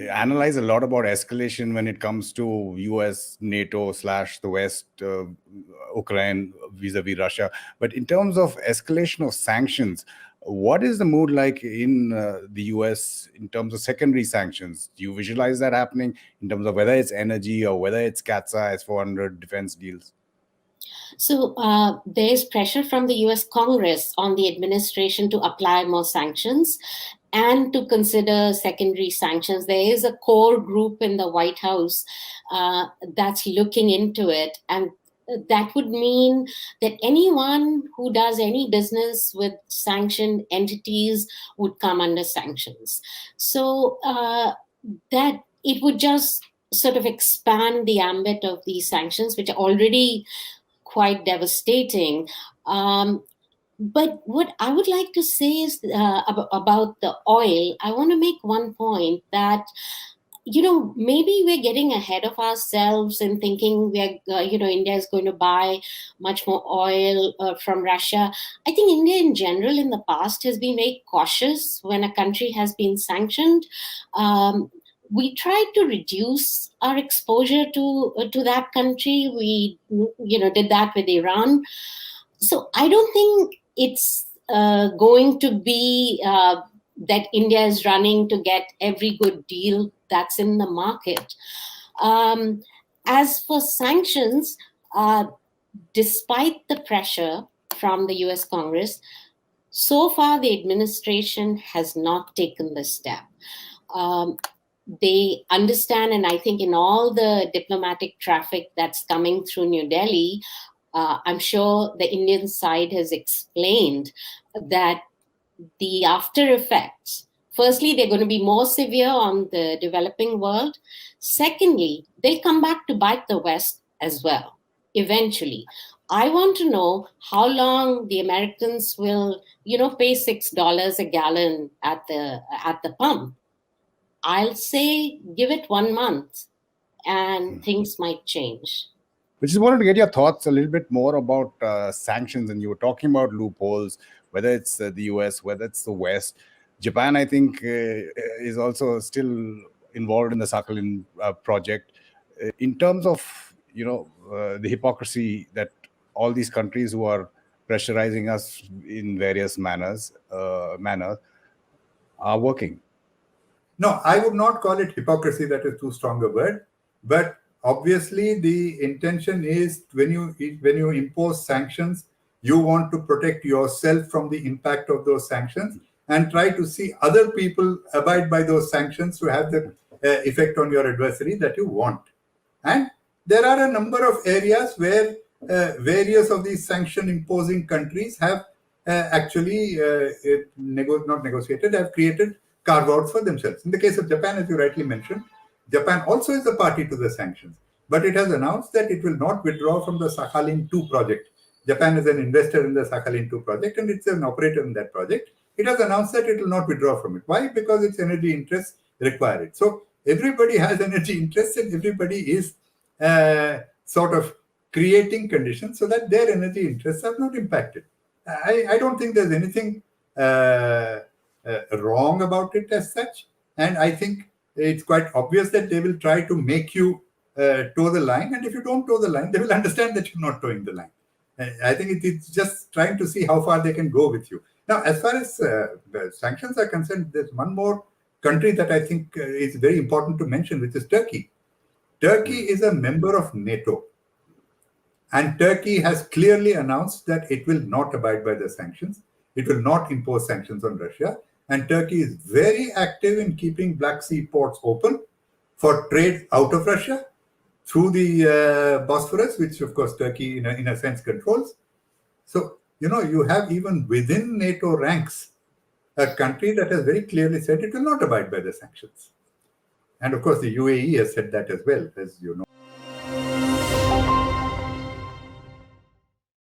analyze a lot about escalation when it comes to US, NATO / the West, Ukraine vis-a-vis Russia. But in terms of escalation of sanctions, what is the mood like in the US in terms of secondary sanctions? Do you visualize that happening in terms of whether it's energy or whether it's CATSA, S-400 defense deals? So there's pressure from the US Congress on the administration to apply more sanctions and to consider secondary sanctions. There is a core group in the White House that's looking into it. And that would mean that anyone who does any business with sanctioned entities would come under sanctions. So that it would just sort of expand the ambit of these sanctions, which are already quite devastating. But what I would like to say is about the oil, I want to make one point that, maybe we're getting ahead of ourselves and thinking India is going to buy much more oil from Russia. I think India in general in the past has been very cautious when a country has been sanctioned. We tried to reduce our exposure to that country. We did that with Iran. So I don't think it's going to be that India is running to get every good deal that's in the market. As for sanctions, despite the pressure from the US Congress, so far the administration has not taken this step. They understand, and I think in all the diplomatic traffic that's coming through New Delhi, I'm sure the Indian side has explained that the after effects, firstly, they're going to be more severe on the developing world. Secondly, they'll come back to bite the West as well, eventually. I want to know how long the Americans will, pay $6 a gallon at the pump. I'll say give it 1 month and things might change. I just wanted to get your thoughts a little bit more about sanctions. And you were talking about loopholes, whether it's the US, whether it's the West. Japan, I think, is also still involved in the Sakhalin project. In terms of, the hypocrisy that all these countries who are pressurizing us in various manners are working. No, I would not call it hypocrisy. That is too strong a word. But obviously, the intention is when you impose sanctions, you want to protect yourself from the impact of those sanctions and try to see other people abide by those sanctions to have the effect on your adversary that you want. And there are a number of areas where various of these sanction imposing countries have actually have created carve-outs for themselves. In the case of Japan, as you rightly mentioned, Japan also is a party to the sanctions, but it has announced that it will not withdraw from the Sakhalin-2 project. Japan is an investor in the Sakhalin-2 project, and it's an operator in that project. It has announced that it will not withdraw from it. Why? Because its energy interests require it. So everybody has energy interests, and everybody is sort of creating conditions so that their energy interests are not impacted. I don't think there's anything wrong about it as such. And I think it's quite obvious that they will try to make you toe the line. And if you don't toe the line, they will understand that you're not toeing the line. I think it's just trying to see how far they can go with you. Now, as far as the sanctions are concerned, there's one more country that I think is very important to mention, which is Turkey. Turkey is a member of NATO. And Turkey has clearly announced that it will not abide by the sanctions. It will not impose sanctions on Russia. And Turkey is very active in keeping Black Sea ports open for trade out of Russia through the Bosphorus, which of course Turkey in a sense controls. So, you have even within NATO ranks a country that has very clearly said it will not abide by the sanctions. And of course, the UAE has said that as well, as you know.